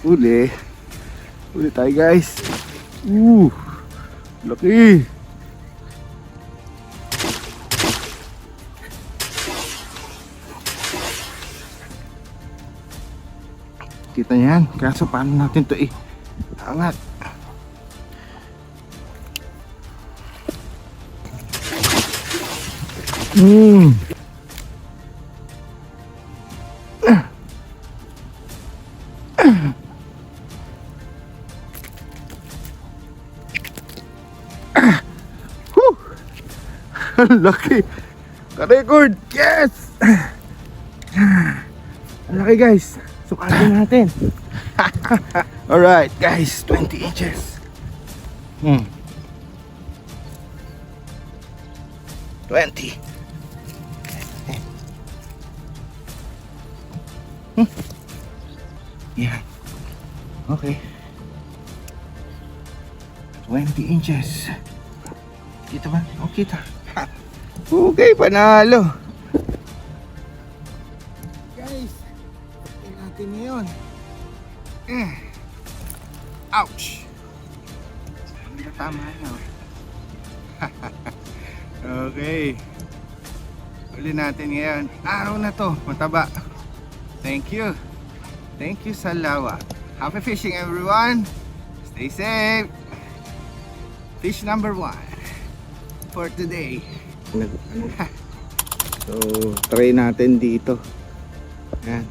Uli tayo guys. Laki. Kita niyan, kaso paano natin to angat. Laki. Ka-record. Yes. Laki guys. Sukatin natin. Alright guys, 20 inches. 20. Yeah. Okay. 20 inches. Kita ba? O, kita. Okay, panalo. Guys, tingnan natin ngayon. Ouch. Tama na. Okay. Uli natin ngayon. Araw na to, mataba. Thank you. Thank you sa lawa. Happy fishing everyone. Stay safe. Fish number 1 for today. So, try natin dito. Ayan.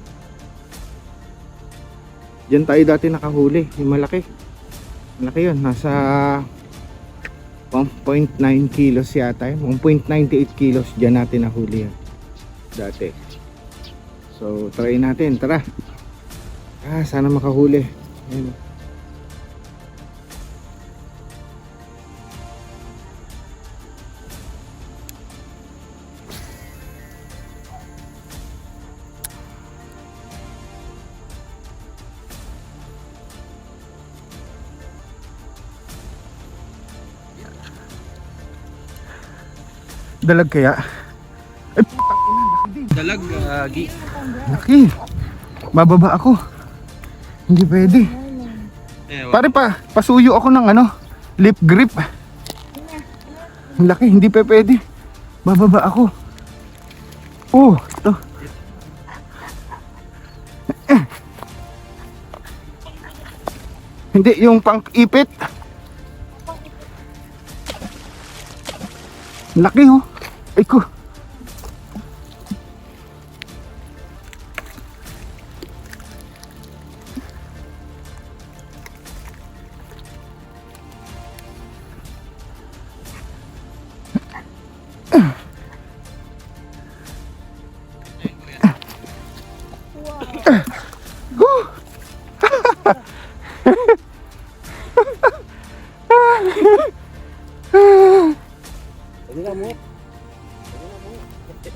Diyan tayo dati nakahuli. Yung malaki. Malaki yun. Nasa 1.9 kilos yata yun. 1.98 kilos. Diyan natin nahuli yan. Dati. So, try natin. Tara. Sana makahuli. Ayan. Dalag kaya? Ay putang ina, laki din. Dalag, gi. Laki. Bababa ako. Hindi pwede. Pare pasuyo ako ng lip grip. Laki, hindi pwede. Bababa ako. Oh, ito. Hindi, yung pang-ipit. Laki oh. Ay ko.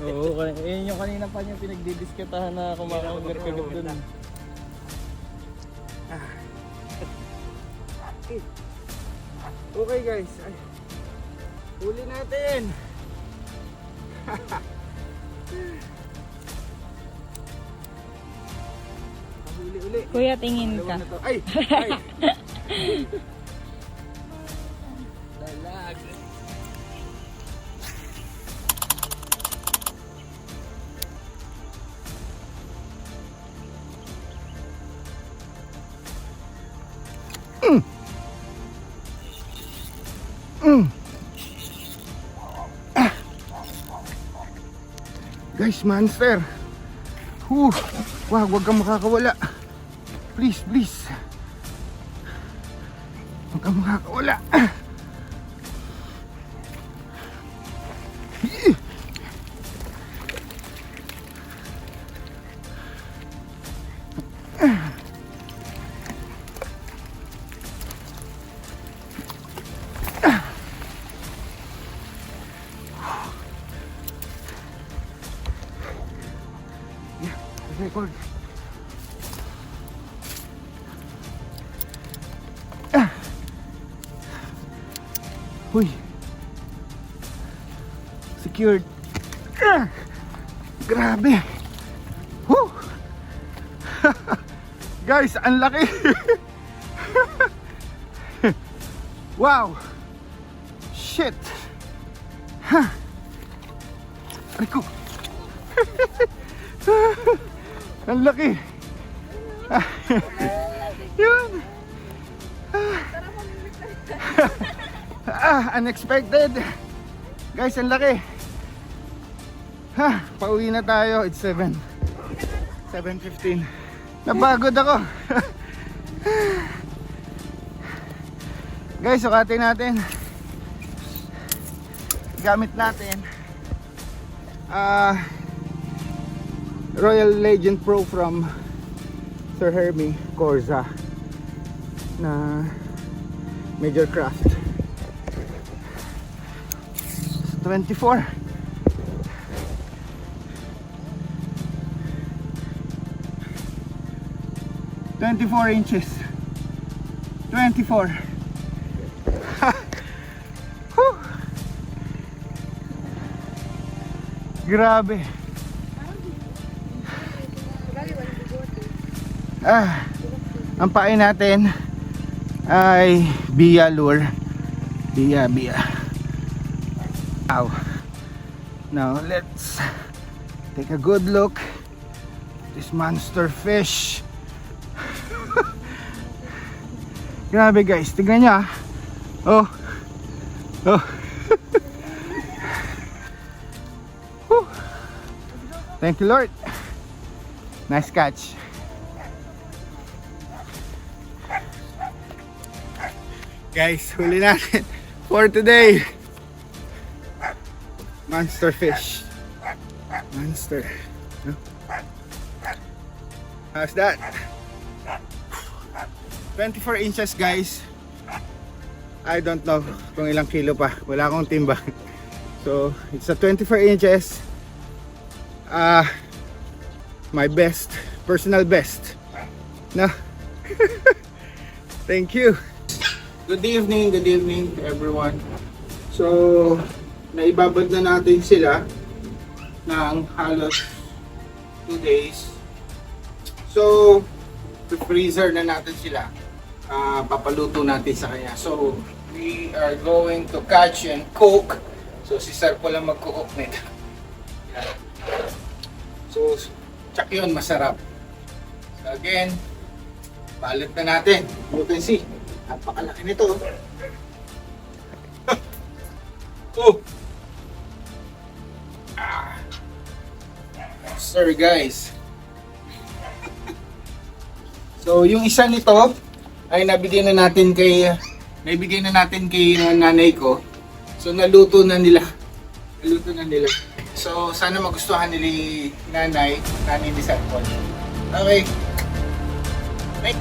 Oo, yun yung kanina pa niya pinagdidisketahan na kumakagar kagad dun. Okay guys, huli natin. Huli. Kuya, tingin ka. Ay. Dalag. Guys, monster. Wag kang makakawala. Please. Huwag kang makakawala. Record. Uy. Secured. Grabe. Woo. Guys, ang laki. Wow. Shit. Ha. Aray ko. Ang laki. Yun. Unexpected. Guys, ang laki. Pauwi na tayo. It's 7:15. Napagod ako. Guys, sukatin natin. Gamit natin Royal Legend Pro from Sir Hermie Corza na Major Craft 24 inches 24. Whew. Grabe. Ang pain natin ay Bia lure. Bia. Now let's take a good look at this monster fish. Grabe guys, tignan nyo. Oh. Whew. Thank you Lord. Nice catch. Guys, huli natin for today. Monster fish. Monster. No? How's that? 24 inches guys. I don't know kung ilang kilo pa. Wala akong timba. So, it's a 24 inches. My best. Personal best. No? Thank you. Good evening to everyone. So, naibabad na natin sila ng halos 2 days. So, freezer na natin sila. Papaluto natin sa kanya. So, we are going to catch and cook. So, si Sir po lang magkukook nito. Yan. So, tsak yun, masarap. So, again, balit na natin. You can see. Napakalaki nito. Oh. Sorry guys. So yung isa nito ay nabigay na natin kay nanay ko. So naluto na nila. So sana magustuhan nila nanay ni Sir Paul. Okay. Bye.